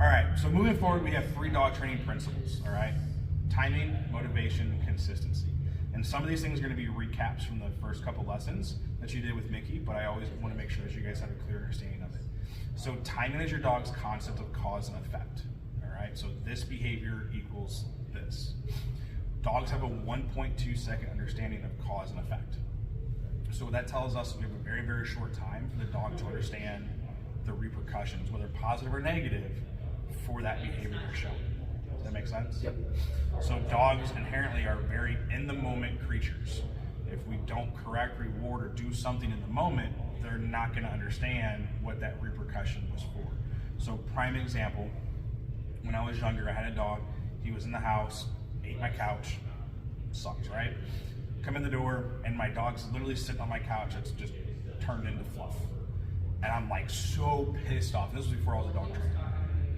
All right, so moving forward, we have 3 dog training principles, all right? Timing, motivation, consistency. And some of these things are gonna be recaps from the first couple lessons that you did with Mickey, but I always wanna make sure that you guys have a clear understanding of it. So timing is your dog's concept of cause and effect, all right? So this behavior equals this. Dogs have a 1.2 second understanding of cause and effect. So what that tells us is we have a very, very short time for the dog to understand the repercussions, whether positive or negative, for that behavior they're showing. Does that make sense? Yep. So dogs inherently are very in-the-moment creatures. If we don't correct, reward, or do something in the moment, they're not going to understand what that repercussion was for. So prime example, when I was younger, I had a dog. He was in the house, ate my couch. Sucks, right? Come in the door, and my dog's literally sitting on my couch. It's just turned into fluff. And I'm like so pissed off. This was before I was a dog trainer.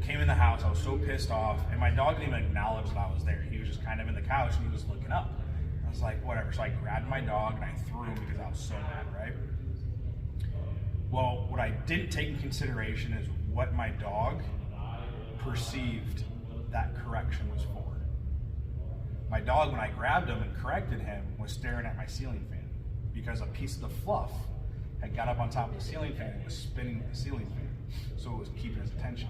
Came in the house, I was so pissed off, and my dog didn't even acknowledge that I was there. He was just kind of in the couch and he was looking up. I was like, whatever. So I grabbed my dog and I threw him because I was so mad, right? Well, what I didn't take in consideration is what my dog perceived that correction was for. My dog, when I grabbed him and corrected him, was staring at my ceiling fan because a piece of the fluff had got up on top of the ceiling fan and was spinning the ceiling fan. So it was keeping his attention.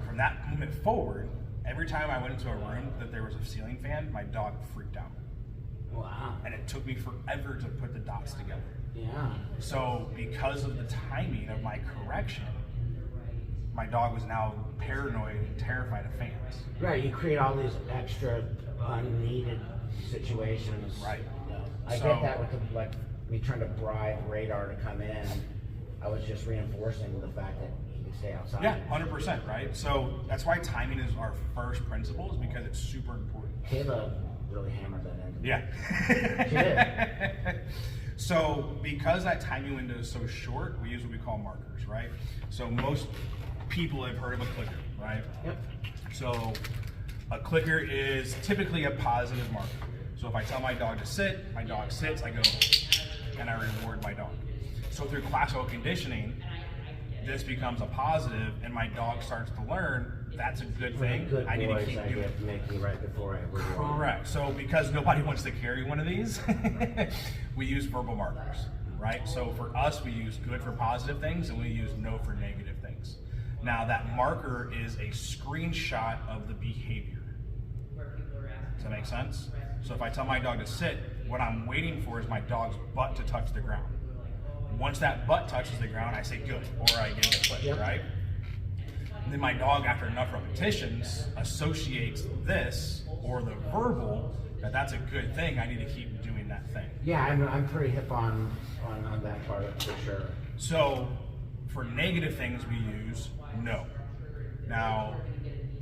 From that moment forward, every time I went into a room that there was a ceiling fan, my dog freaked out. Wow. And it took me forever to put the dots together. Yeah. So because of the timing of my correction, my dog was now paranoid and terrified of fans. Right, you create all these extra unneeded situations. Right. I So- get that with the, like me trying to bribe Radar to come in. I was just reinforcing the fact that he could stay outside. Yeah, 100%, right? So that's why timing is our first principle, is because it's super important. Kayla really hammered that in. Yeah. She did. So because that timing window is so short, we use what we call markers, right? So most people have heard of a clicker, right? Yep. So a clicker is typically a positive marker. So if I tell my dog to sit, my dog sits, I go, and I reward my dog. So through classical conditioning, this becomes a positive, and my dog starts to learn that's a good thing. Good I need to boys, keep I doing it. get Mickey right before I reward. Correct. So because nobody wants to carry one of these, we use verbal markers, right? So for us, we use good for positive things, and we use no for negative things. Now that marker is a screenshot of the behavior. Does that make sense? So if I tell my dog to sit, what I'm waiting for is my dog's butt to touch the ground. Once that butt touches the ground, I say good, or I give it a click, Yep. right? And then my dog, after enough repetitions, associates this or the verbal that that's a good thing. I need to keep doing that thing. Yeah, I'm pretty hip on that part of it for sure. So for negative things, we use no. Now,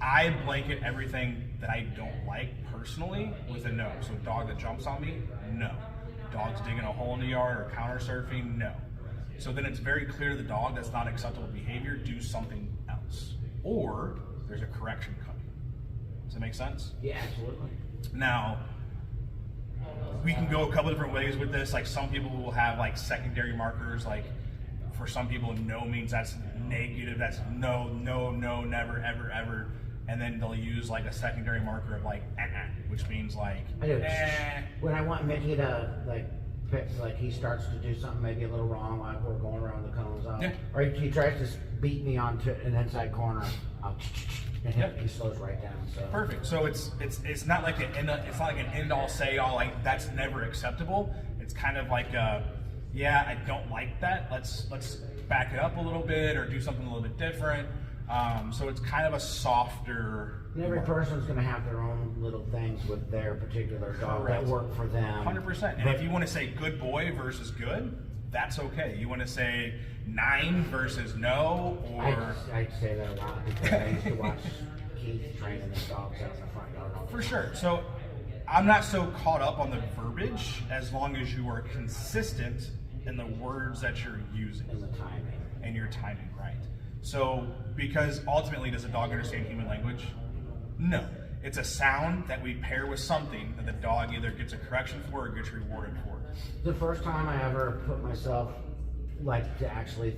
I blanket everything that I don't like personally with a no. So dog that jumps on me, no. Dog's digging a hole in the yard or counter surfing, no. So then it's very clear to the dog that's not acceptable behavior, do something else. Or there's a correction coming. Does that make sense? Yeah, absolutely. Now, we can go a couple different ways with this. Like some people will have like secondary markers. Like for some people, no means that's negative. That's no, never, ever, ever. And then they'll use like a secondary marker of like, which means like, I do. When I want Mickey to like he starts to do something maybe a little wrong, like we're going around the cones up, Yeah. or he tries to beat me onto an inside corner, and he slows right down. So Perfect. So it's not like it's not like an end all say all, like that's never acceptable. It's kind of like yeah, I don't like that. Let's back it up a little bit or do something a little bit different. So it's kind of a softer. And every person's going to have their own little things with their particular dog Correct. that work for them. 100%. And if you want to say good boy versus good, that's okay. You want to say 9 versus no, or I say that a lot because I used to watch Keith training his dogs out in the front yard. all the for time. sure. So I'm not so caught up on the verbiage as long as you are consistent in the words that you're using In the timing. and your timing right. So because ultimately, does a dog understand human language? No. It's a sound that we pair with something that the dog either gets a correction for or gets rewarded for. The first time I ever put myself like to actually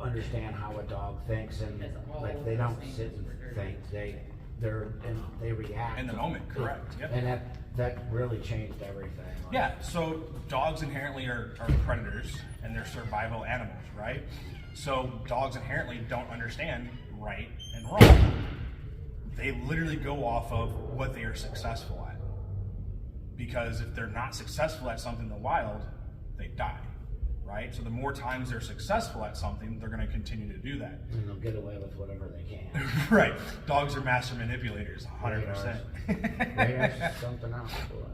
understand how a dog thinks, and It's all like they don't those sit and things. think, they react. In the moment, correct, yep. And that really changed everything. Like, Yeah, so dogs inherently are predators and they're survival animals, right? So dogs inherently don't understand right and wrong. They literally go off of what they are successful at. Because if they're not successful at something in the wild, they die, right? So the more times they're successful at something, they're going to continue to do that. And they'll get away with whatever they can. Right. Dogs are master manipulators, 100%. Radar's something else, boy.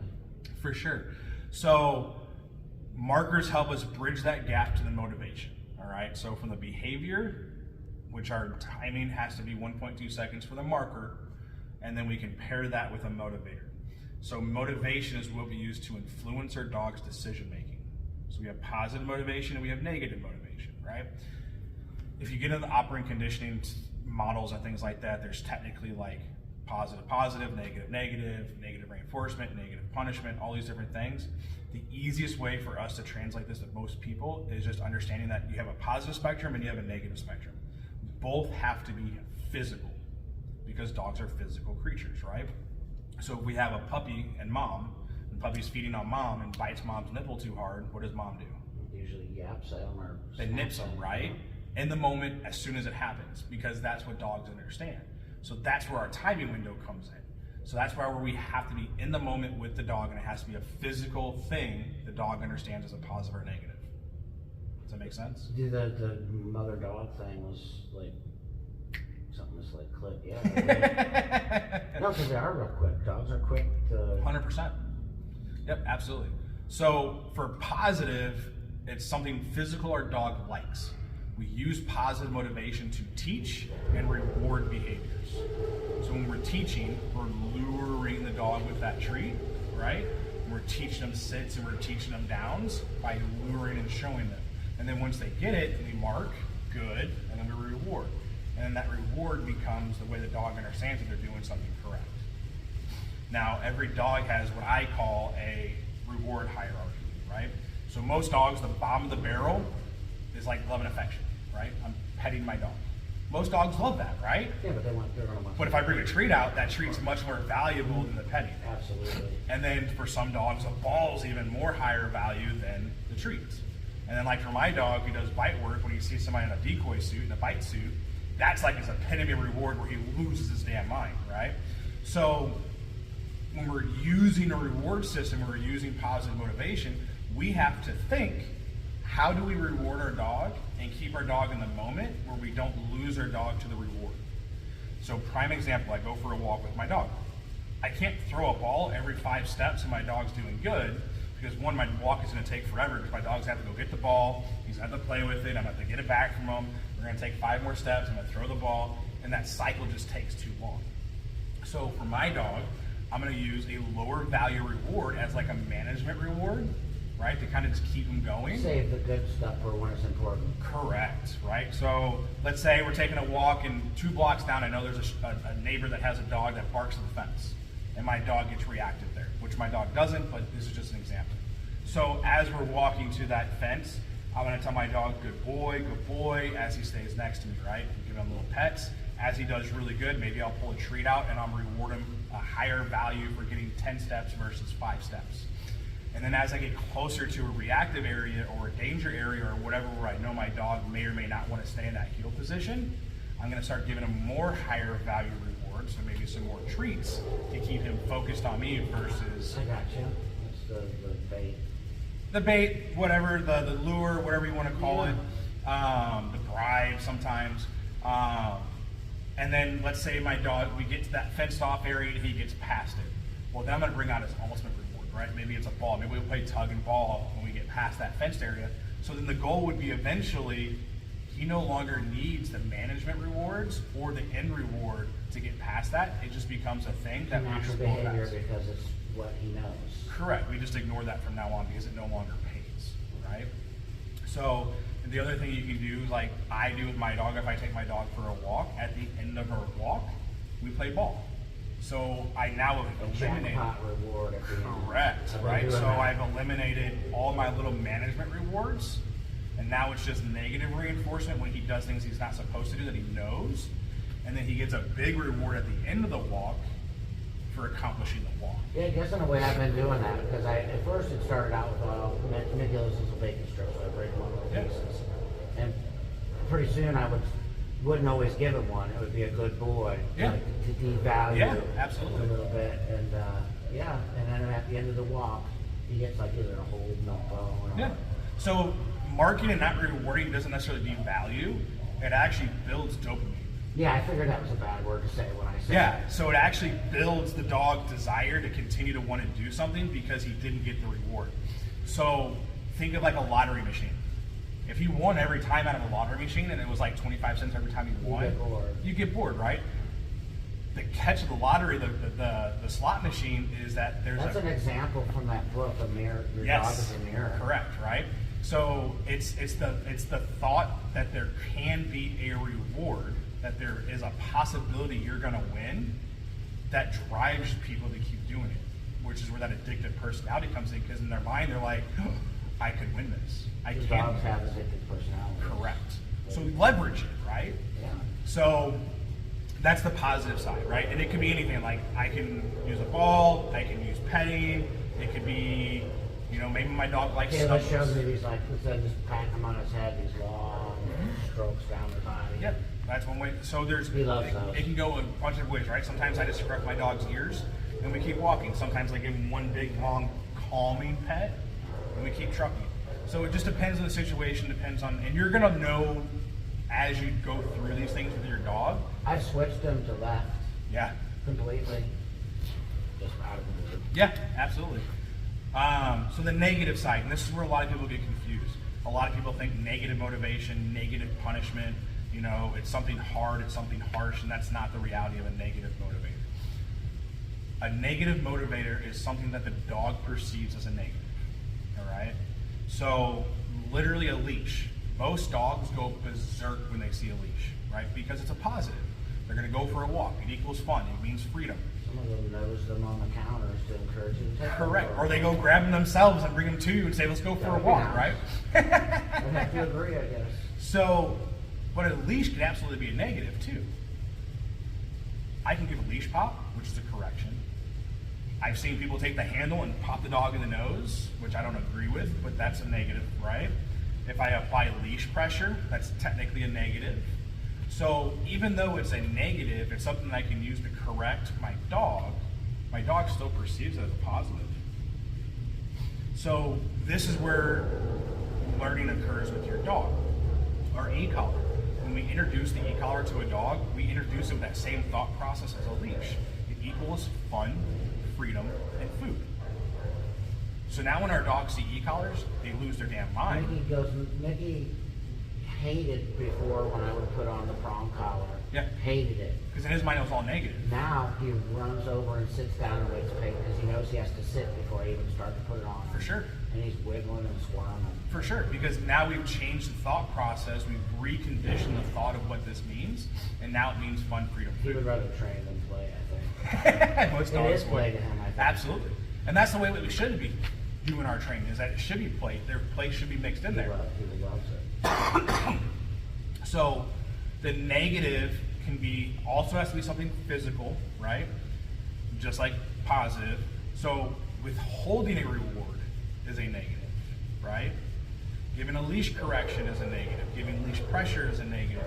For sure. So markers help us bridge that gap to the motivation. All right. So from the behavior, which our timing has to be 1.2 seconds for the marker, and then we can pair that with a motivator. So motivation is what we use to influence our dog's decision making. So we have positive motivation and we have negative motivation, right? If you get into the operant conditioning models and things like that, there's technically like positive, negative reinforcement, negative punishment, all these different things. The easiest way for us to translate this to most people is just understanding that you have a positive spectrum and you have a negative spectrum. Both have to be physical because dogs are physical creatures, right? So if we have a puppy and mom, and puppy's feeding on mom and bites mom's nipple too hard, what does mom do? Usually yaps at them or It nips snaps them, at 'em. right? In the moment, as soon as it happens, because that's what dogs understand. So that's where our timing window comes in. So that's where we have to be in the moment with the dog, and it has to be a physical thing the dog understands as a positive or negative. Does that make sense? The mother dog thing was like something that's like click, yeah. No, because they are real quick. Dogs are quick to 100%. Yep, absolutely. So for positive, it's something physical our dog likes. We use positive motivation to teach and reward behaviors. So when we're teaching, we're luring the dog with that treat, right? And we're teaching them sits and we're teaching them downs by luring and showing them. And then once they get it, we mark, good, and then we reward. And then that reward becomes the way the dog understands that they're doing something correct. Now, every dog has what I call a reward hierarchy, right? So most dogs, the bottom of the barrel is like love and affection, right? I'm petting my dog. Most dogs love that, right? yeah, but they're gonna want. But if I bring a treat out, that treat's much more valuable than the petting. Absolutely. And then for some dogs, a ball's even more higher value than the treats. And then like for my dog who does bite work, when he sees somebody in a decoy suit, in a bite suit, that's like his epitome of reward where he loses his damn mind, right? So when we're using a reward system, we're using positive motivation, we have to think, how do we reward our dog and keep our dog in the moment where we don't lose our dog to the reward? So prime example, I go for a walk with my dog. I can't throw a ball every 5 steps and my dog's doing good, because one, my walk is gonna take forever because my dog's have to go get the ball, he's gonna have to play with it, I'm gonna have to get it back from him, we're gonna take 5 more steps, I'm gonna throw the ball, and that cycle just takes too long. So for my dog, I'm gonna use a lower value reward as like a management reward, right? To kind of just keep him going. Save the good stuff for when it's important. Correct, right? So let's say we're taking a walk and 2 blocks down, I know there's a neighbor that has a dog that barks at the fence. And my dog gets reactive there, which my dog doesn't, but this is just an example. So as we're walking to that fence, I'm gonna tell my dog, good boy, as he stays next to me, right? Give him little pets. As he does really good, maybe I'll pull a treat out and I'll reward him a higher value for getting 10 steps versus 5 steps. And then as I get closer to a reactive area or a danger area or whatever where I know my dog may or may not want to stay in that heel position, I'm gonna start giving him more higher value rewards, so maybe some more treats to keep him focused on me versus I got you. That's the bait. the bait, whatever, the lure, whatever you want to call it, the bribe sometimes. And then let's say my dog, we get to that fenced off area and he gets past it. Well, then I'm gonna bring out his ultimate reward, right? Maybe it's a ball, maybe we'll play tug and ball when we get past that fenced area. So then the goal would be eventually, he no longer needs the management rewards or the end reward to get past that. It just becomes a thing that we Natural just blow behavior past. because it's what he knows. Correct. We just ignore that from now on because it no longer pays, right? So the other thing you can do, like I do with my dog, if I take my dog for a walk, at the end of our walk, we play ball. So I now have eliminated. Jackpot reward at the end. Correct, I've been right? doing So that. I've eliminated all my little management rewards And now it's just negative reinforcement when he does things he's not supposed to do that he knows. And then he gets a big reward at the end of the walk for accomplishing the walk. Yeah, I guess in a way I've been doing that because at first it started out with Mickey those little bacon strips, so I break them up little Yeah. pieces. And pretty soon I wouldn't always give him one. It would be a good boy. Yeah. Like, to devalue Yeah, absolutely. a little bit. And yeah, and then at the end of the walk, he gets like either a whole milk bone or Yeah. So marking and not rewarding doesn't necessarily devalue. It actually builds dopamine. yeah, I figured that was a bad word to say when I said Yeah, so it actually builds the dog's desire to continue to want to do something because he didn't get the reward. So think of like a lottery machine. If you won every time out of a lottery machine and it was like 25 cents every time you won, get bored. you get bored, right? The catch of the lottery, the slot machine is that there's That's an example from that book, A Mirror. Your Dog is a Mirror. Correct, right? So it's the thought that there can be a reward, that there is a possibility you're gonna win, that drives people to keep doing it, which is where that addictive personality comes in, because in their mind they're like, oh, I could win this. I These can. dogs have addictive personality. Correct. So we leverage it, right? Yeah. So that's the positive side, right? And it could be anything, like I can use a ball, I can use petting, it could be, you know, maybe my dog likes Taylor snuggles. shows me these, like, instead of just patting him on his head, these long strokes down the body. Yep, that's one way. So there's, He loves it, those. it can go a bunch of ways, right? Sometimes I just scruff my dog's ears and we keep walking. Sometimes I give him one big, long, calming pet and we keep trucking. So it just depends on the situation, depends on, and you're gonna know as you go through these things with your dog. I've switched him to left Yeah, completely. Just out of the mood. yeah, absolutely. So the negative side, and this is where a lot of people get confused. A lot of people think negative motivation, negative punishment, you know, it's something hard, it's something harsh, and that's not the reality of a negative motivator. A negative motivator is something that the dog perceives as a negative, all right? So literally a leash. Most dogs go berserk when they see a leash, right? Because it's a positive. They're gonna go for a walk. It equals fun, it means freedom. Some of them nose them on the counters to encourage you to take them Correct. for a Or they walk. go grab them themselves and bring them to you and say, let's go for That a would be walk, nice. right? I'd have to agree, I guess. So, but a leash can absolutely be a negative too. I can give a leash pop, which is a correction. I've seen people take the handle and pop the dog in the nose, which I don't agree with, but that's a negative, right? If I apply leash pressure, that's technically a negative. So even though it's a negative, it's something I can use to correct my dog still perceives it as a positive. So this is where learning occurs with your dog. Our e-collar. When we introduce the e-collar to a dog, we introduce it with that same thought process as a leash. It equals fun, freedom, and food. So now when our dogs see e-collars, they lose their damn mind. Mickey hated before when I would put on the prong collar. Yeah. Hated it. Because in his mind it was all negative. Now he runs over and sits down and waits patiently because he knows he has to sit before I even start to put it on. For sure. And he's wiggling and squirming. For sure, because now we've changed the thought process, we've reconditioned the thought of what this means, and now it means fun, freedom, He food. would rather train than play, I think. Most It dogs is would. play to him, I think. Absolutely. And that's the way that we should be doing our training, is that it should be play. Their play should be mixed in there. He loves it. So the negative can be, also has to be something physical, right? Just like positive. So withholding a reward is a negative, right? Giving a leash correction is a negative. Giving leash pressure is a negative.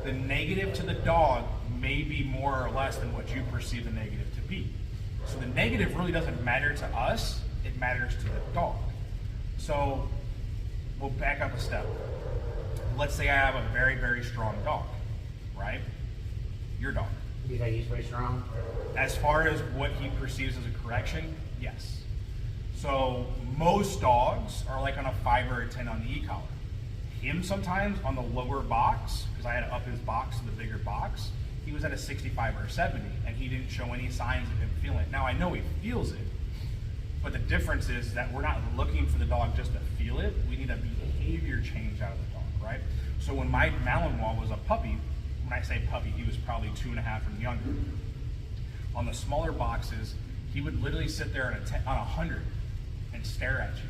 The negative to the dog may be more or less than what you perceive the negative to be. So the negative really doesn't matter to us, it matters to the dog. So we'll back up a step. Let's say I have a very, very strong dog, right? Your dog. You think he's pretty strong? As far as what he perceives as a correction, yes. So most dogs are like on a 5 or a 10 on the e-collar. Him sometimes on the lower box, because I had to up his box to the bigger box, he was at a 65 or a 70, and he didn't show any signs of him feeling it. Now I know he feels it, but the difference is that we're not looking for the dog just to feel it. We need a behavior change out of the dog, right? So when my Malinois was a puppy, when I say puppy, he was probably 2.5 and younger. On the smaller boxes, he would literally sit there on a 100 and stare at you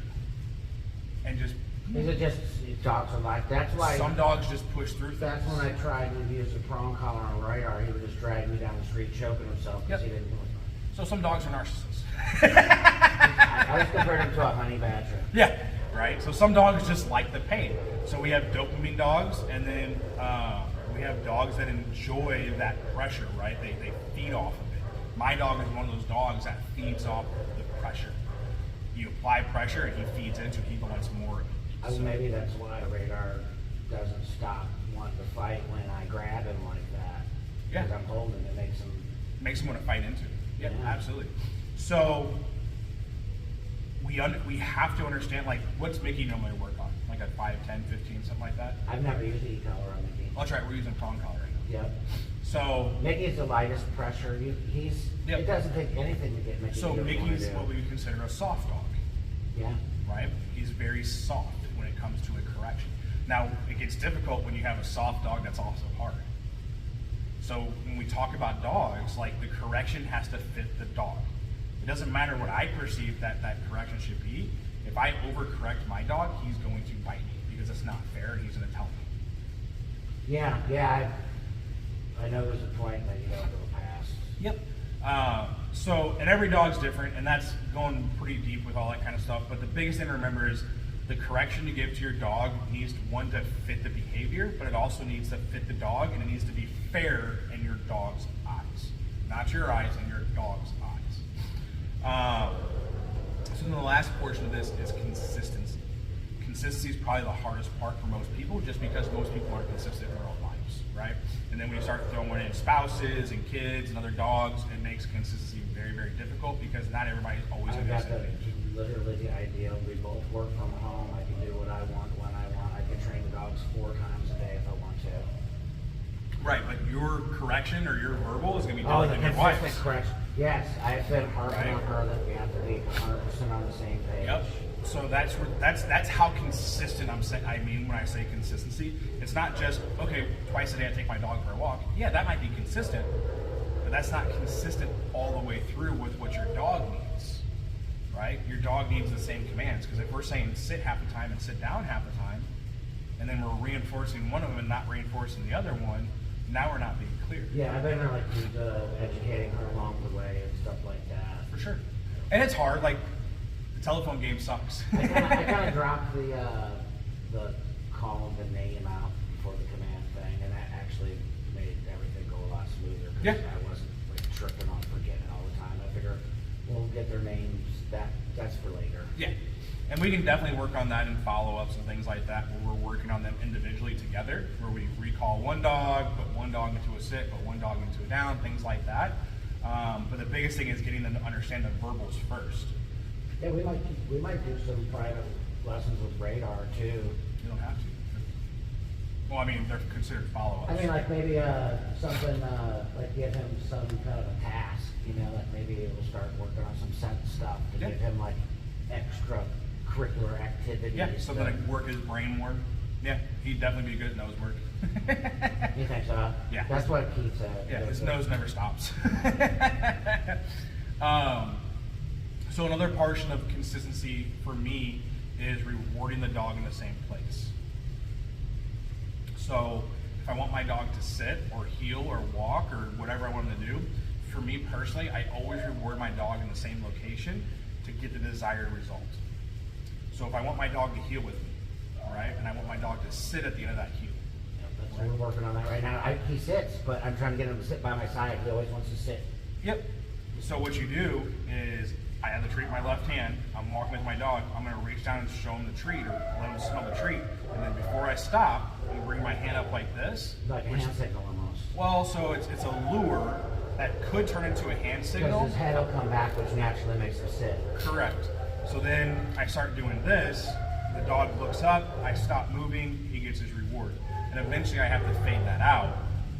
and just Is it just dogs are like, that's why, Some dogs just push through things. that's when I tried to use a prong collar on Radar, he would just drag me down the street choking himself because Yep. he didn't want So some dogs are narcissists. I was compared him to a honey badger. Yeah, right. So some dogs just like the pain. So we have dopamine dogs, and then we have dogs that enjoy that pressure, right? They feed off of it. My dog is one of those dogs that feeds off the pressure. You apply pressure, and he feeds into it. He wants more of it. So- Maybe that's why Radar doesn't stop wanting to fight when I grab him like that. Yeah. Because I'm holding him, it makes him, makes them want to fight into it. Yeah, Yeah. absolutely. So we have to understand, like, what's Mickey normally work on? Like a 5, 10, 15, something like that? I've never used the e-collar on Mickey. Well, that's right, we're using prong collar right now. Yep. So Mickey's the lightest pressure. Yep. It doesn't take anything to get Mickey to do what he Mickey's wanna do. what we would consider a soft dog, Yeah. right? He's very soft when it comes to a correction. Now, it gets difficult when you have a soft dog that's also hard. So when we talk about dogs, like, the correction has to fit the dog. It doesn't matter what I perceive that correction should be. If I overcorrect my dog, he's going to bite me because it's not fair and he's going to tell me. Yeah. I know there's a point that you don't go past. Yep. And every dog's different, and that's going pretty deep with all that kind of stuff. But the biggest thing to remember is the correction you give to your dog needs to fit the behavior, but it also needs to fit the dog, and it needs to be fair in your dog's eyes. Not your eyes, in your dog's eyes. So then the last portion of this is consistency. Consistency is probably the hardest part for most people, just because most people aren't consistent in their own lives, right? And then when you start throwing in spouses and kids and other dogs, it makes consistency very, very difficult because not everybody's always I've going to got be the same. literally the idea. We both work from home. I can do what I want when I want. I can train the dogs 4 times a day if I want to. Right, but your correction or your verbal is going to be Oh, different the than your consistent wife's. correction. Yes, I've been harping Right. on her that we have to be 100% on the same page. Yep. So that's how consistent I mean when I say consistency. It's not just, okay, twice a day I take my dog for a walk. Yeah, that might be consistent, but that's not consistent all the way through with what your dog needs, right? Your dog needs the same commands, because if we're saying sit half the time and sit down half the time, and then we're reinforcing one of them and not reinforcing the other one, now we're not being clear. Yeah, I've been educating her along the way and stuff like that. For sure. And it's hard, like, the telephone game sucks. I kind of dropped the calling the name out before the command thing, and that actually made everything go a lot smoother. Yeah. I wasn't like tripping on forgetting it all the time. I figure we'll get their names. That's for later. Yeah. And we can definitely work on that in follow-ups and things like that, where we're working on them individually together, where we recall one dog, put one dog into a sit, put one dog into a down, things like that. But the biggest thing is getting them to understand the verbals first. Yeah, we might do some private lessons with Radar too. You don't have to. Well, I mean, they're considered follow-ups. I mean, like maybe something like give him some kind of a task. Like maybe we'll start working on some sense stuff to Yeah. give him like extra curricular activities. Yeah, something to- like work his brain more. Yeah, he'd definitely be good at nose work. You think so? Yeah. That's what Keith said. Yeah, his nose never stops. So another portion of consistency for me is rewarding the dog in the same place. So if I want my dog to sit or heel or walk or whatever I want him to do, for me personally, I always reward my dog in the same location to get the desired result. So if I want my dog to heel with me, all right, and I want my dog to sit at the end of that heel. We're working on that right now. He sits, but I'm trying to get him to sit by my side. He always wants to sit. Yep. So what you do is, I have the treat in my left hand, I'm walking with my dog, I'm gonna reach down and show him the treat or let him smell the treat, and then before I stop, I bring my hand up like this. Like a which- hand signal almost. Well, so it's a lure that could turn into a hand Because signal. his head will come back, which naturally makes him sit. Correct. So then I start doing this, the dog looks up, I stop moving, he gets his reward. And eventually I have to fade that out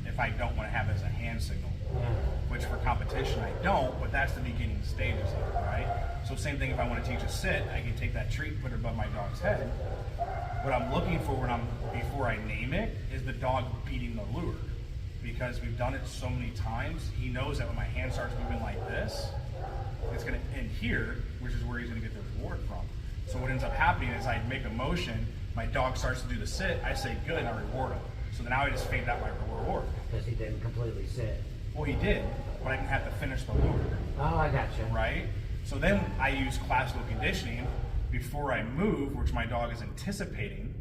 if I don't want to have it as a hand signal. Yeah. Which for competition I don't, but that's the beginning stages of it, right? So same thing if I want to teach a sit, I can take that treat, put it above my dog's head. What I'm looking for before I name it is the dog beating the lure. Because we've done it so many times, he knows that when my hand starts moving like this, it's gonna end here, which is where he's gonna get the reward from. So what ends up happening is I make a motion, My dog starts to do the sit, I say good, and I reward him. So then now I just fade out my reward. Because he didn't completely sit. Well, he did, but I didn't have to finish the lure. Oh, I got you. Right? So then I use classical conditioning. Before I move, which my dog is anticipating,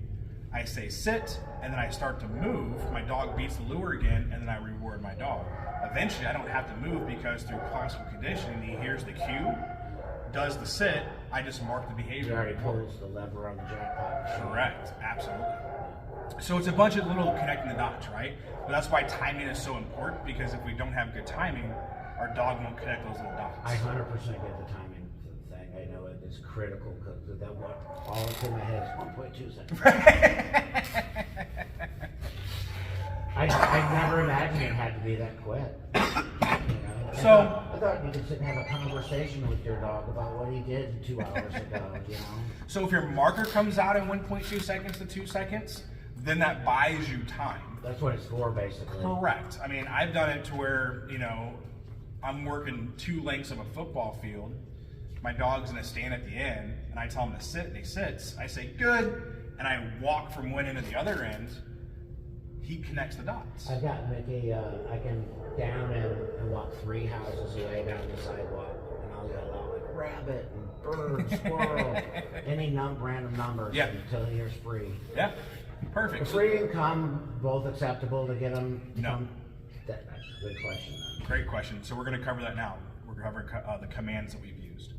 I say sit, and then I start to move. My dog beats the lure again, and then I reward my dog. Eventually, I don't have to move because through classical conditioning, he hears the cue, does the sit, I just mark the behavior. He already pulls the lever on the jackpot. Correct, absolutely. So it's a bunch of little connecting the dots, right? But that's why timing is so important, because if we don't have good timing, our dog won't connect those little dots. I 100% get the timing thing. I know it's critical because that what all that's in my head is 1.2 seconds. I never imagined it had to be that quick. You know? So I thought you could sit and have a conversation with your dog about what he did 2 hours ago. You know. So if your marker comes out in 1.2 seconds to 2 seconds, then that buys you time. That's what it's for, basically. Correct. I mean, I've done it to where, you know, I'm working 2 lengths of a football field. My dog's gonna stand at the end, and I tell him to sit, and he sits. I say, good, and I walk from one end to the other end. He connects the dots. I've got Mickey, I can down and walk 3 houses away down the sidewalk, and I'll yell out like rabbit and bird, squirrel, any random numbers until he hears free. Yeah, perfect. Free and come, both acceptable to get them? No. That's a good question. Great question. So we're going to cover that now. We're covering the commands that we've used.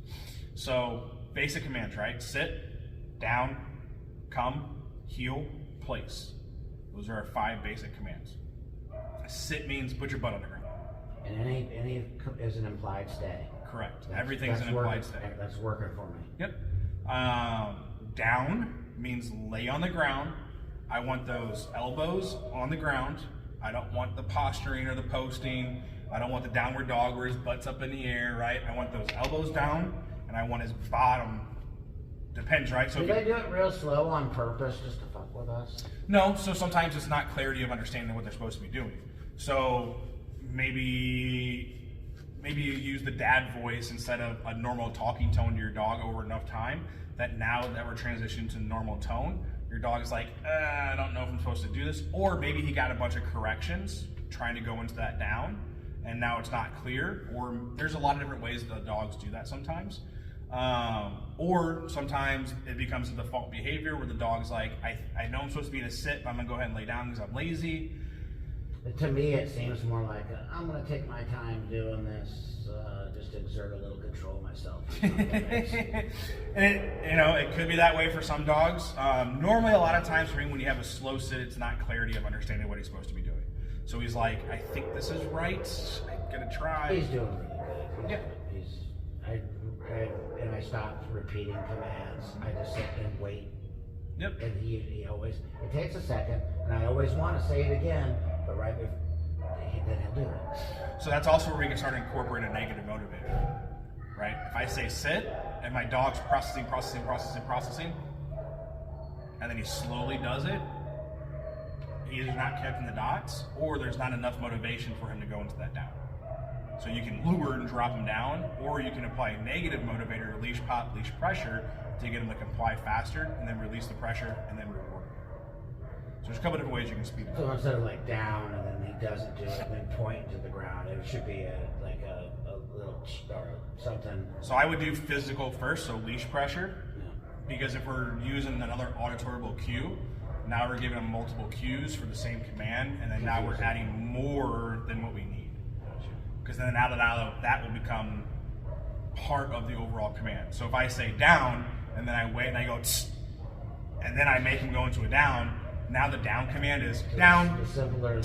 So basic commands, right? Sit, down, come, heel, place. Those are our 5 basic commands. Sit means put your butt on the ground. And any is an implied stay. Correct. Everything's an implied stay. That's working for me. Yep. Down means lay on the ground. I want those elbows on the ground. I don't want the posturing or the posting. I don't want the downward dog where his butt's up in the air, right? I want those elbows down, and I want his bottom. Depends, right? So do they do it real slow on purpose just to fuck with us? No, so sometimes it's not clarity of understanding what they're supposed to be doing. So maybe you use the dad voice instead of a normal talking tone to your dog over enough time that now that we're transitioning to normal tone, your dog is like, I don't know if I'm supposed to do this. Or maybe he got a bunch of corrections trying to go into that down, and now it's not clear. Or there's a lot of different ways that dogs do that sometimes. Or sometimes it becomes a default behavior where the dog's like, I know I'm supposed to be in a sit, but I'm gonna go ahead and lay down because I'm lazy. To me, it seems more like I'm gonna take my time doing this, just to exert a little control myself. And it could be that way for some dogs. Normally, a lot of times for him, when you have a slow sit, it's not clarity of understanding what he's supposed to be doing. So he's like, I think this is right. I'm gonna try. He's doing really good. And I stopped repeating commands. I just sit and wait. Yep. And he always, it takes a second, and I always want to say it again, but right before, then he'll do it. So that's also where we can start to incorporate a negative motivator, right? If I say sit, and my dog's processing, and then he slowly does it, he is not connecting the dots, or there's not enough motivation for him to go into that down. So you can lure and drop him down, or you can apply a negative motivator, leash pop, leash pressure, to get him to comply faster, and then release the pressure, and then reward him. So there's a couple different ways you can speed it up. So instead of like down, and then he doesn't do it, and then point to the ground, it should be a little or something. So I would do physical first, so leash pressure, because if we're using another auditorable cue, now we're giving them multiple cues for the same command, and then now we're adding more than what we need. Because then out of that will become part of the overall command. So if I say down, and then I wait and I go, tss, and then I make him go into a down, now the down command is down. The simpler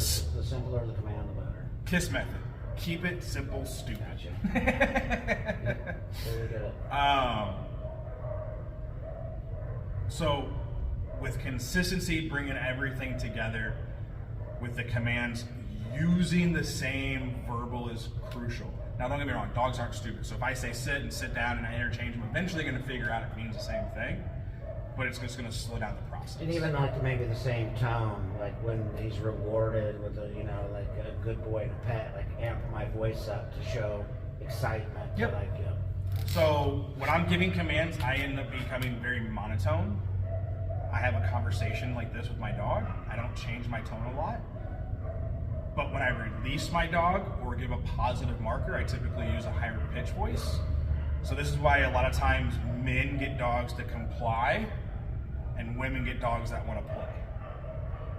the command, the better. KISS method. Keep it simple, stupid. Gotcha. Very good. So with consistency, bringing everything together with the commands, using the same verbal is crucial. Now, don't get me wrong, dogs aren't stupid. So if I say sit and sit down and I interchange them, eventually they're going to figure out it means the same thing, but it's just going to slow down the process. And even like maybe the same tone, like when he's rewarded with like a good boy and a pet, like amp my voice up to show excitement. Yep. To So when I'm giving commands, I end up becoming very monotone. I have a conversation like this with my dog. I don't change my tone a lot. But when I release my dog or give a positive marker, I typically use a higher pitch voice. So this is why a lot of times men get dogs to comply and women get dogs that want to play.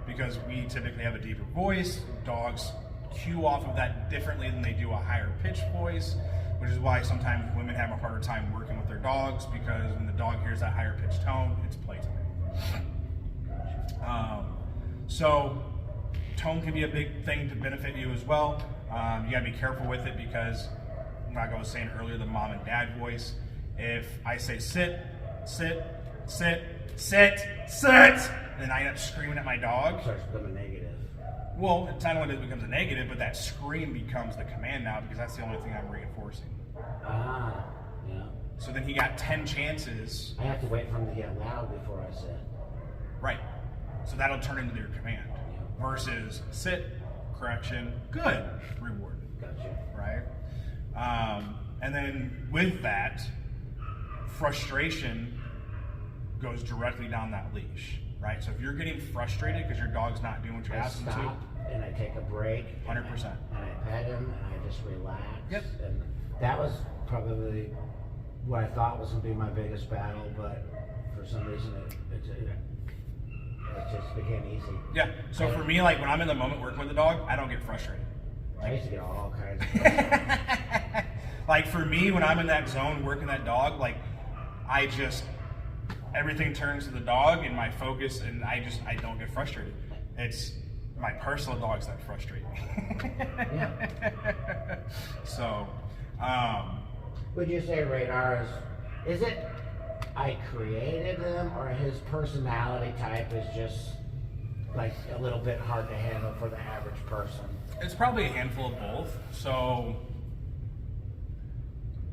Because we typically have a deeper voice, dogs cue off of that differently than they do a higher pitched voice, which is why sometimes women have a harder time working with their dogs, because when the dog hears that higher pitched tone, it's playtime. So tone can be a big thing to benefit you as well. You gotta be careful with it because, like I was saying earlier, the mom and dad voice. If I say sit, sit, sit, sit, sit, and I end up screaming at my dog. It starts becoming negative. Well, it's not when it becomes a negative, but that scream becomes the command now because that's the only thing I'm reinforcing. Ah, yeah. So then he got 10 chances. I have to wait for him to get loud before I sit. Right. So that'll turn into your command. Versus sit, correction, good, reward. Gotcha. Right? And then with that, frustration goes directly down that leash. Right? So if you're getting frustrated because your dog's not doing what you asked him to. I stop and I take a break. 100%. And I pet him and I just relax. Yep. And that was probably what I thought was going to be my biggest battle, but for some reason it just became easy. Yeah. So for me, like when I'm in the moment working with the dog, I don't get frustrated. I used to get all kinds of frustrated. Like for me, when I'm in that zone working that dog, like I just, everything turns to the dog and my focus, and I don't get frustrated. It's my personal dogs that frustrate me. Yeah. So, would you say Radar is it I created him, or his personality type is just like a little bit hard to handle for the average person? It's probably a handful of both. So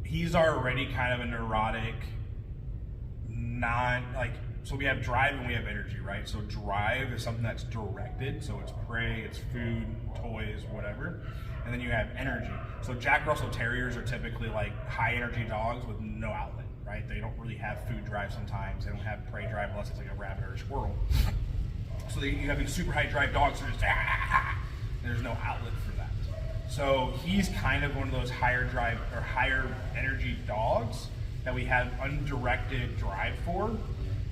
he's already kind of a neurotic, so we have drive and we have energy, right? So drive is something that's directed, so it's prey, it's food, toys, whatever. And then you have energy. So Jack Russell Terriers are typically like high energy dogs with no outlet, right? They don't really have food drive sometimes. They don't have prey drive unless it's like a rabbit or a squirrel. So you have these super high drive dogs that are just there's no outlet for that. So he's kind of one of those higher drive or higher energy dogs that we have undirected drive for,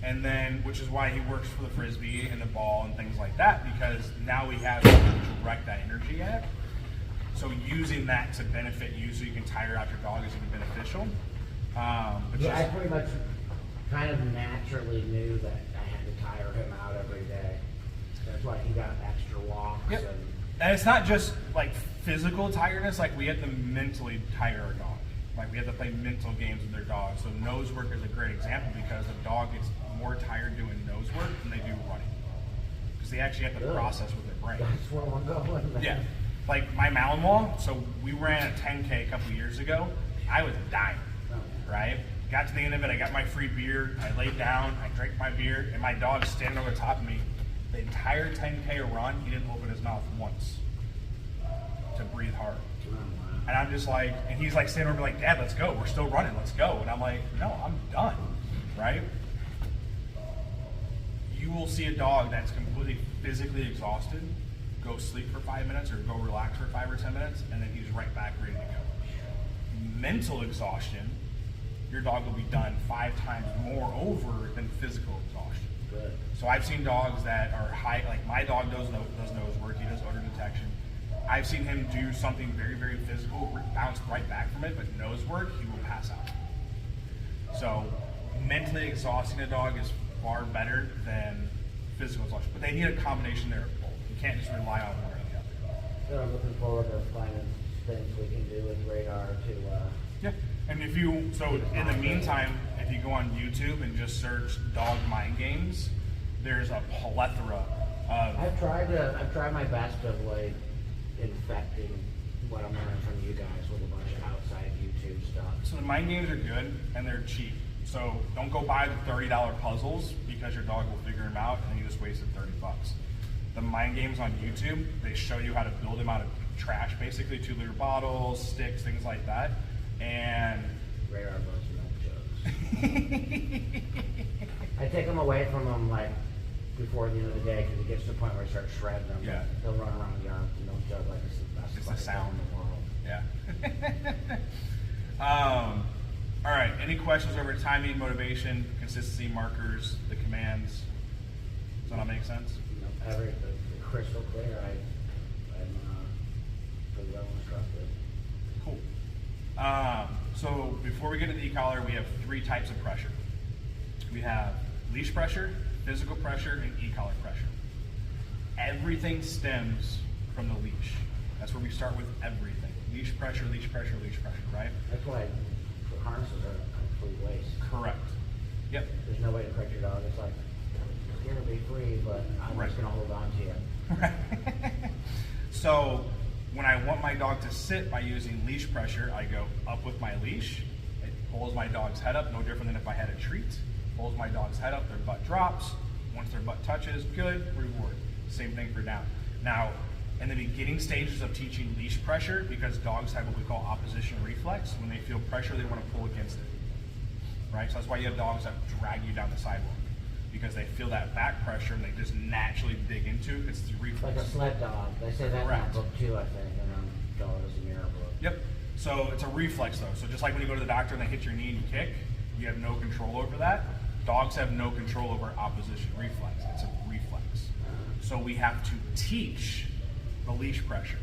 and then which is why he works for the frisbee and the ball and things like that, because now we have to direct that energy at. So using that to benefit you, so you can tire out your dog, is going to be beneficial. I pretty much kind of naturally knew that I had to tire him out every day. That's why he got extra walks. Yep. And it's not just like physical tiredness, like we have to mentally tire our dog. Like we have to play mental games with their dog. So nose work is a great example because the dog gets more tired doing nose work than they do running. Because they actually have to process with their brain. That's where we're going. Yeah. Like my Malinois, so we ran a 10K a couple years ago. I was dying, right? Got to the end of it, I got my free beer, I laid down, I drank my beer, and my dog's standing over the top of me. The entire 10K run, he didn't open his mouth once to breathe hard. And I'm just like, and he's like standing over like, Dad, let's go. We're still running, let's go. And I'm like, no, I'm done, right? You will see a dog that's completely physically exhausted, go sleep for 5 minutes or go relax for 5 or 10 minutes, and then he's right back ready to go. Mental exhaustion, your dog will be done 5 times more over than physical exhaustion. Good. So I've seen dogs that are high, like my dog does nose work, he does odor detection. I've seen him do something very, very physical, bounce right back from it, but nose work, he will pass out. So mentally exhausting a dog is far better than physical exhaustion, but they need a combination there of both. You can't just rely on one or the other. So I'm looking forward to finding things we can do with Radar to yeah. And if you, so in the meantime, if you go on YouTube and just search dog mind games, there's a plethora of. I've tried my best of like infecting what I'm learning from you guys with a bunch of outside YouTube stuff. So the mind games are good and they're cheap. So don't go buy the $30 puzzles because your dog will figure them out and then you just wasted $30. The mind games on YouTube, they show you how to build them out of trash, basically 2-liter bottles, sticks, things like that. And Radar loves milk jugs. I take them away from them like before the end of the day because it gets to the point where I start shredding them. Yeah. They'll run around the yard and they'll jug like it's the best It's the fucking sound. dog in the world. Yeah. All right. Any questions over timing, motivation, consistency, markers, the commands? Does that not make sense? You know, the crystal clear. I'm pretty well instructed. Cool. So before we get to the e-collar, we have 3 types of pressure. We have leash pressure, physical pressure, and e-collar pressure. Everything stems from the leash. That's where we start with everything. Leash pressure, leash pressure, leash pressure, right? That's why harnesses are a complete waste. Correct. Yep. There's no way to correct your dog. It's like, you're going to be free, but I'm Right. just going to hold on to you. Right. So when I want my dog to sit by using leash pressure, I go up with my leash. It pulls my dog's head up, no different than if I had a treat. Pulls my dog's head up, their butt drops. Once their butt touches, good, reward. Same thing for down. Now, in the beginning stages of teaching leash pressure, because dogs have what we call opposition reflex, when they feel pressure, they want to pull against it. Right? So that's why you have dogs that drag you down the sidewalk. Because they feel that back pressure and they just naturally dig into it. It's the reflex. Like a sled dog. They say that in Correct. that book too, I think, and then Dogs in Mirror book. Yep. So it's a reflex though. So just like when you go to the doctor and they hit your knee and you kick, you have no control over that. Dogs have no control over opposition reflex. It's a reflex. So we have to teach the leash pressure.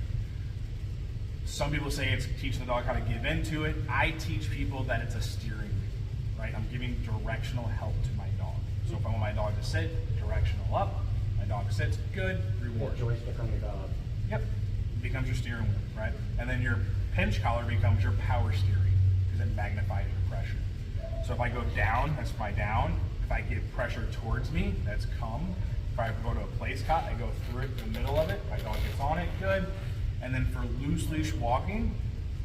Some people say it's teaching the dog how to give into it. I teach people that it's a steering wheel, right? I'm giving directional help to my dog. So if I want my dog to sit, directional up. My dog sits, good, reward. That joystick on your dog. Yep, it becomes your steering wheel, right? And then your pinch collar becomes your power steering because it magnifies your pressure. So if I go down, that's my down. If I give pressure towards me, that's come. If I go to a place cot, I go through it, the middle of it, my dog gets on it, good. And then for loose leash walking,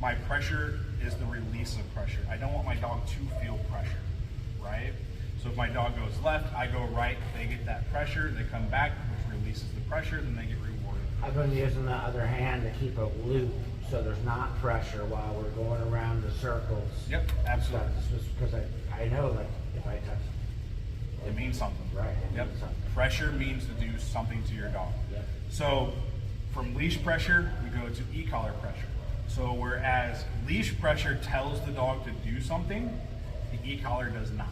my pressure is the release of pressure. I don't want my dog to feel pressure, right? So if my dog goes left, I go right, they get that pressure, they come back, which releases the pressure, then they get rewarded. I've been using the other hand to keep a loop so there's not pressure while we're going around the circles. Yep, absolutely. Because I know that if I touch It means something. Right, it Yep. means something. Pressure means to do something to your dog. Yep. So from leash pressure, we go to e-collar pressure. So whereas leash pressure tells the dog to do something, the e-collar does not.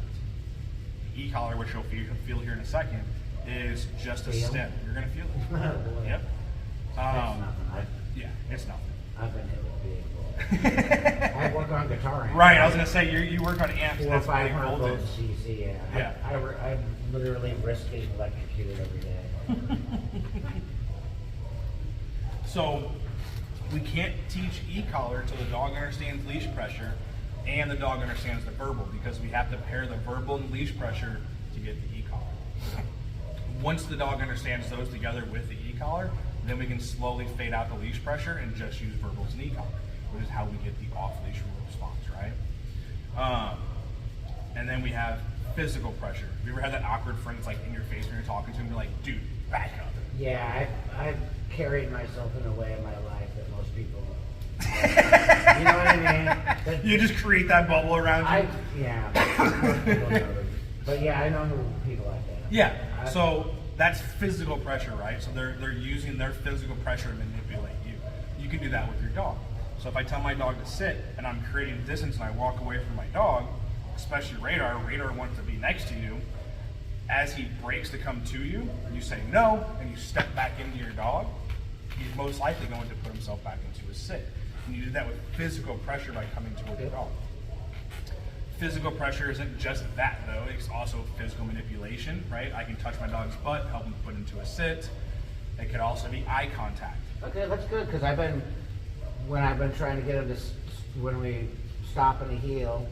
The e-collar, which you'll feel here in a second, is just a Feel? stem. You're gonna feel it. Oh, boy. Yep. It's nothing. Yeah, it's nothing. I've been hit with big bull. I work on guitar amps. Right, I was gonna say you work on amps. 400 or That's big 500 voltage. volts CC, yeah. Yeah. I literally risk getting electrocuted every day. So we can't teach e-collar until the dog understands leash pressure and the dog understands the verbal, because we have to pair the verbal and leash pressure to get the e-collar. Once the dog understands those together with the e-collar, then we can slowly fade out the leash pressure and just use verbals and e-collar, which is how we get the off-leash response, right? And then we have physical pressure. Have you ever had that awkward friend that's like in your face when you're talking to him, you're like, dude, back up. Yeah, I've carried myself in a way in my life that most people. You know what I mean? That- You just create that bubble around you. most people know that. But yeah, I know people like that. Yeah. So that's physical pressure, right? So they're using their physical pressure to manipulate you. You can do that with your dog. So if I tell my dog to sit and I'm creating distance and I walk away from my dog, especially Radar wants to be next to you. As he breaks to come to you, and you say no, and you step back into your dog, he's most likely going to put himself back into a sit. And you do that with physical pressure by coming toward your dog. Physical pressure isn't just that though, it's also physical manipulation, right? I can touch my dog's butt, help him put into a sit. It could also be eye contact. Okay, that's good because when I've been trying to get him to, when we stop in the heel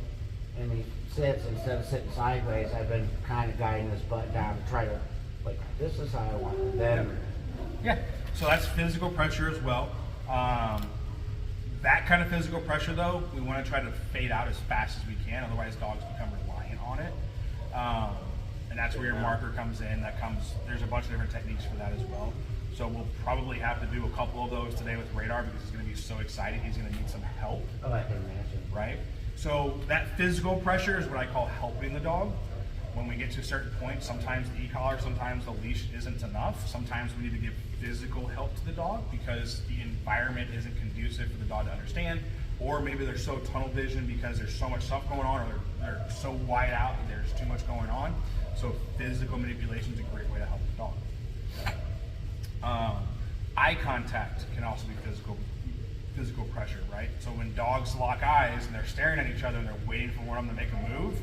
and he sits instead of sitting sideways, I've been kind of guiding his butt down to try to, like, this is how I want it. Then, Yeah, so that's physical pressure as well. That kind of physical pressure though, we want to try to fade out as fast as we can, otherwise dogs become reliant on it. And that's where your marker comes in. There's a bunch of different techniques for that as well. So we'll probably have to do a couple of those today with Radar because he's going to be so excited. He's going to need some help, oh, I can imagine. right? So that physical pressure is what I call helping the dog. when we get to a certain point, sometimes the e-collar, sometimes the leash isn't enough. Sometimes we need to give physical help to the dog because the environment isn't conducive for the dog to understand, or maybe they're so tunnel vision because there's so much stuff going on, or they're so wide out and there's too much going on. So physical manipulation is a great way to help the dog. Eye contact can also be physical pressure, right? So when dogs lock eyes and they're staring at each other and they're waiting for one of them to make a move,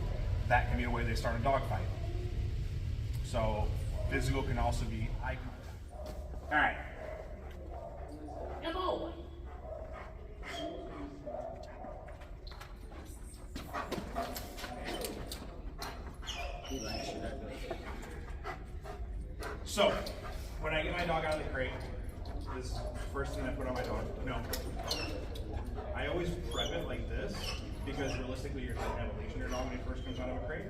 that can be a way they start a dog fight. So physical can also be eye contact. All right. Come on. So when I get my dog out of the crate, this is the first thing I put on my dog. No. I always prep it like this because realistically you're going to have a leash on your dog when he first comes out of a crate.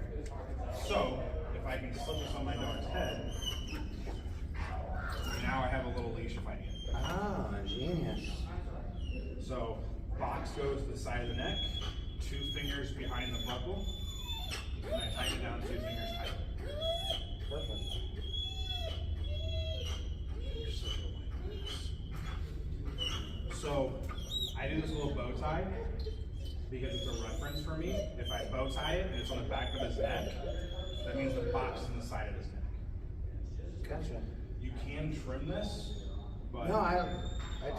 So if I can slip this on my dog's head, now I have a little leash if I need it. Oh, genius. So box goes to the side of the neck, 2 fingers behind the buckle, and I tighten it down 2 fingers tight. Perfect. So I do this little bow tie because it's a reference for me. If I bow tie it and it's on the back of his neck, that means the box is on the side of his neck. Gotcha. You can trim this, but No, I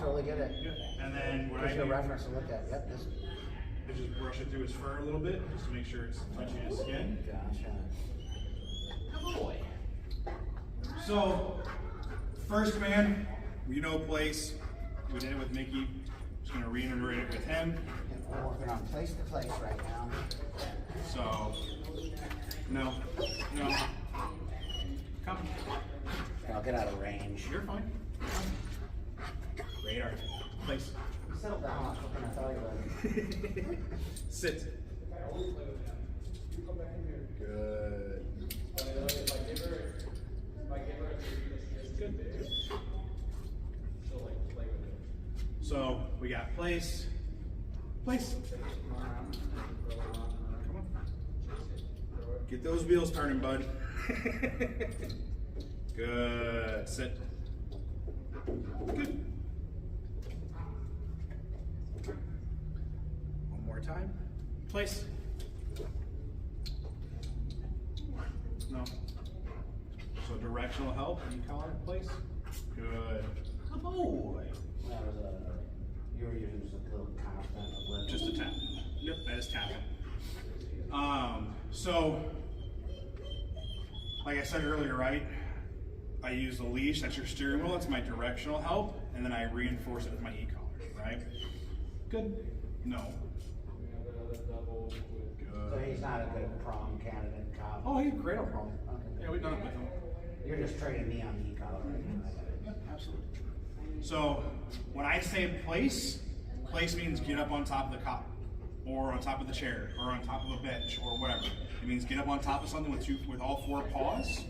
totally get it. yeah. And then what I Just do a reference to look at. Yep, this. is just brush it through his fur a little bit, just to make sure it's touching his skin. Gotcha. Good boy. So, first command, we know place. We did it with Mickey. Just gonna reiterate it with him. We're working on place to place right now. So, no, come. I'll get out of range. You're fine. Radar, place. Settle down. What can I tell you, buddy? Sit. Good. Good. So we got place. Place. Come on. Get those wheels turning, bud. Good. Sit. Good. One more time. Place. No. So directional help. You collar in place. Good. Good boy. That was you were using just a little constant. Just a tap. Yep, that is tapping. So, like I said earlier, right? I use the leash, that's your steering wheel, that's my directional help, and then I reinforce it with my e-collar, right? Good. No. So he's not a good prom candidate cop. Oh, he's great on prom. Okay. Yeah, we've done it with him. You're just training me on the e-collar right now. Yep, absolutely. So when I say place, place means get up on top of the cot, or on top of the chair, or on top of a bench, or whatever. It means get up on top of something with all 4 paws,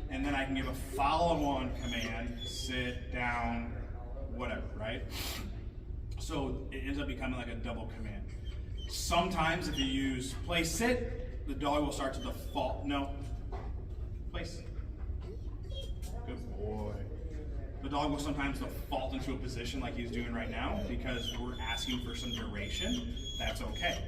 and then I can give a follow-on command: sit, down, whatever, right? So it ends up becoming like a double command. Sometimes if you use place, sit, the dog will start to default. No, place. Good boy. The dog will sometimes default into a position like he's doing right now because we're asking for some duration. That's okay.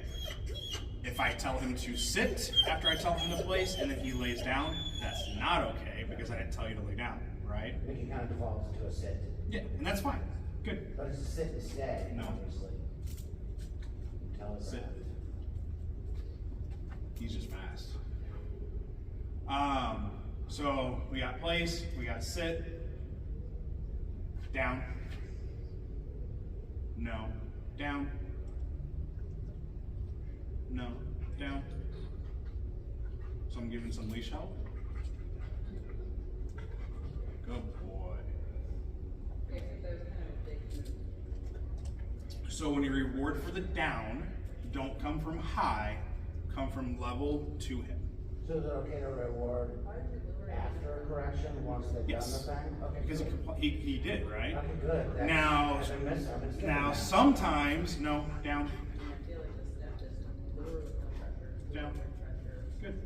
If I tell him to sit after I tell him to place and then he lays down, that's not okay because I didn't tell you to lay down, right? Mickey kind of defaults into a sit. Yeah, and that's fine. Good. But it's a sit instead, No. obviously. Tell us Sit. that. He's just fast. So we got place, we got sit, down, no, down, no, down. So I'm giving some leash help. Good boy. So when you reward for the down, don't come from high, come from level to him. So is it okay to reward after a correction once they've Yes. done the thing? Okay, Because good. he did, right? Okay, good. That's- Now, I've been skipping now that. sometimes, no, down, down. Good.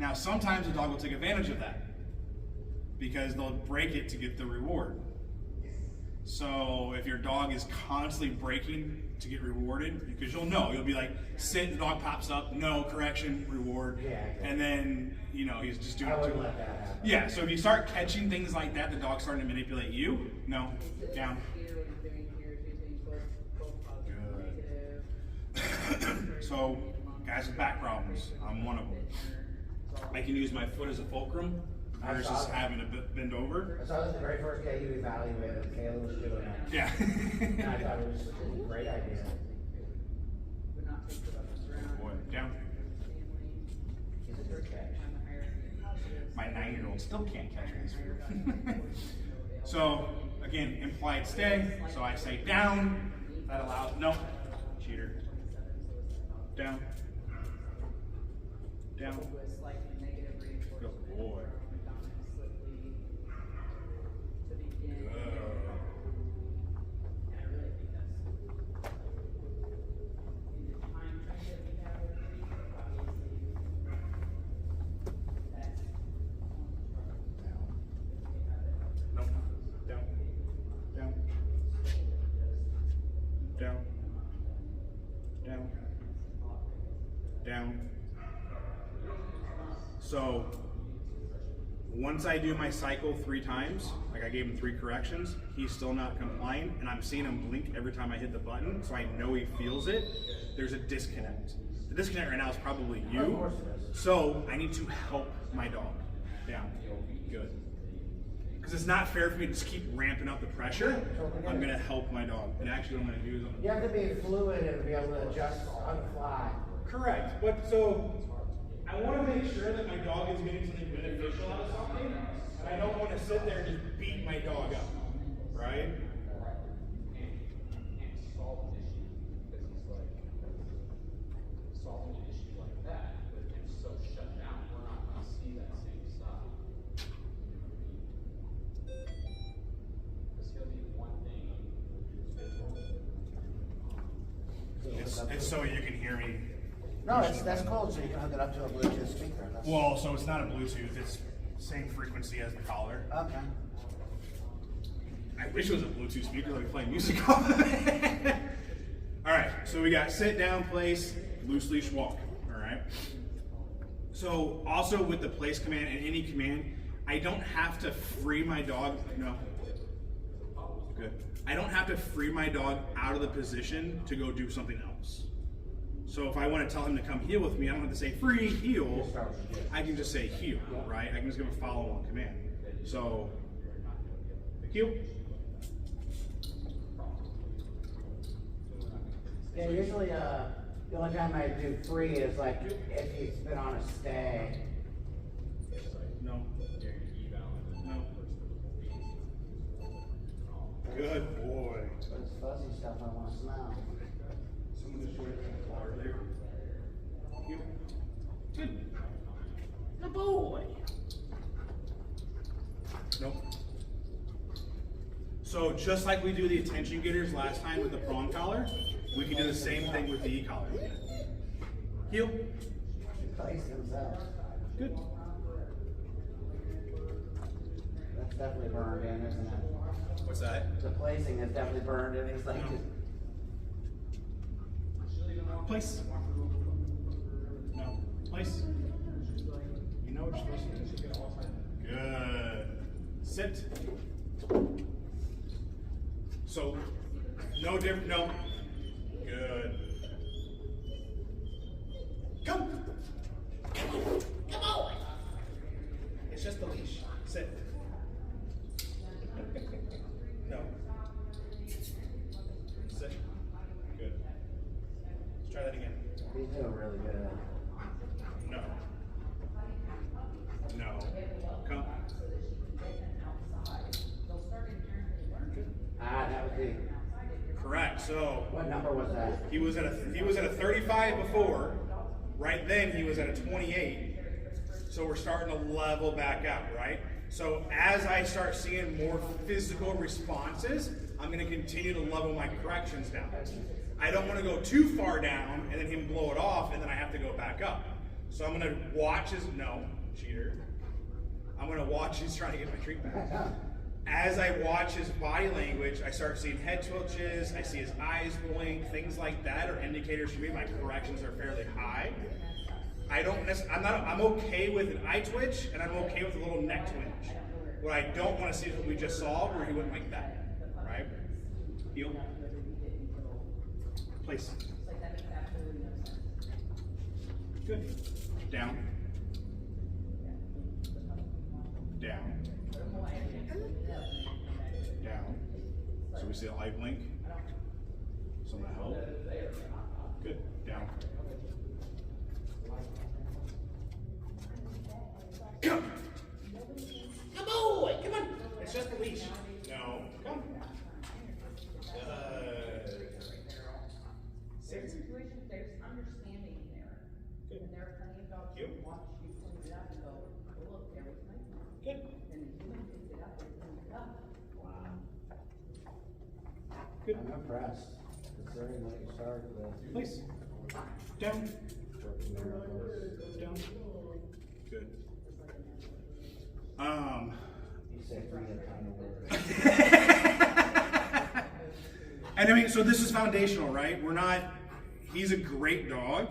Now, sometimes the dog will take advantage of that because they'll break it to get the reward. So if your dog is constantly breaking to get rewarded, because you'll be like, sit, the dog pops up, no, correction, reward. Yeah, exactly. And then, he's just doing I it wouldn't too. let that happen. Yeah, so if you start catching things like that, the dog's starting to manipulate you, no, down. So, guys with back problems, I'm one of them. I can use my foot as a fulcrum versus having to bend over. So that was the very first day you evaluated. Kayla was doing it. Yeah. And I thought it was a great idea. Boy, down. He's a good catch. My 9-year-old still can't catch me. So, again, implied stay. So I say down. That allows, no, cheater. Down. Down. Good boy. Nope. Down. Down. Down. Down. Down. So once I do my cycle 3 times, like I gave him 3 corrections, he's still not complying, and I'm seeing him blink every time I hit the button, so I know he feels it. There's a disconnect. The disconnect right now is probably Of you. course it is. So I need to help my dog. Down. Good. Because it's not fair for me to just keep ramping up the pressure. I'm going to help my dog. And actually what I'm going to do is You have to be fluid and be able to adjust on the fly. Correct. But so I want to make sure that my dog is getting something beneficial out of something, and I don't want to sit there and just beat my dog up, right? It's so you can hear me. No, that's cool. So you can hook it up to a Bluetooth speaker. That's, Well, so it's not a Bluetooth, it's same frequency as the collar. okay. I wish it was a Bluetooth speaker like playing music off of it. All right, so we got sit down, place, loose leash walk. All right. So also with the place command and any command, I don't have to free my dog. No. Good. I don't have to free my dog out of the position to go do something else. So if I want to tell him to come heel with me, I don't have to say free, heel. I can just say heel, right? I can just give a follow-on command. So, heel. Yeah, usually the only time I do free is like if he's been on a stay. No. No. Good boy. It's fuzzy stuff I want to smell. Someone just joined the water there. Heel. Good. Good boy. Nope. So just like we do the attention getters last time with the prong collar, we can do the same thing with the e-collar. Heel. Place himself. Good. That's definitely burned in, isn't it? What's that? The placing is definitely burned in. He's like, No. Place. No. Place. You know what you're supposed to do. Good. Sit. So, no different. No. Good. Come. Come on. It's just the leash. Sit. No. Sit. Good. Let's try that again. he's doing really good. No. No. Come. That was the. Correct. So What number was that? he was at a 35 before. Right then he was at a 28. So we're starting to level back out, right? So as I start seeing more physical responses, I'm going to continue to level my corrections down. I don't want to go too far down and then him blow it off and then I have to go back up. So I'm gonna watch his, no, cheater. I'm gonna watch, he's trying to get my treat back. As I watch his body language, I start seeing head twitches, I see his eyes blink, things like that are indicators for me my corrections are fairly high. I'm okay with an eye twitch, and I'm okay with a little neck twinge. What I don't want to see is what we just saw, where he went like that, right? Heel. Place. Good. Down. Down. Down. So we see the eye blink. Some of that help. Good. Down. Come. Come on. Come on. It's just a leash. No. Come. There's situations, there's understanding there. Good. And there are plenty of dogs who watch you clean it up and go, oh, look, there was my mom. Good. And the human picks it up and cleans it up. Wow. Good. I'm impressed, considering what you started with. Place. Down. Working miracles. Down. Good. You said read a ton of words. And I mean, so this is foundational, right? He's a great dog.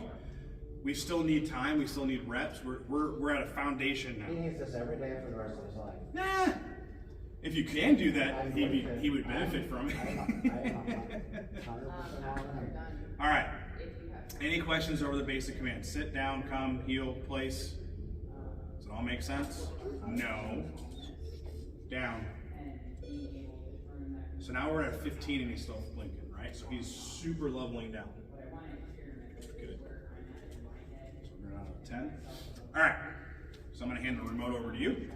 We still need time. We still need reps. We're at a foundation He now. needs this every day for the rest of his life. Nah. If you can do that, he would benefit from it. I'm 100% all in. All right. Any questions over the basic commands? Sit down, come, heel, place. Does it all make sense? No. Down. So now we're at 15 and he's still blinking, right? So he's super leveling down. Good. So we're out of 10. All right. So I'm going to hand the remote over to you.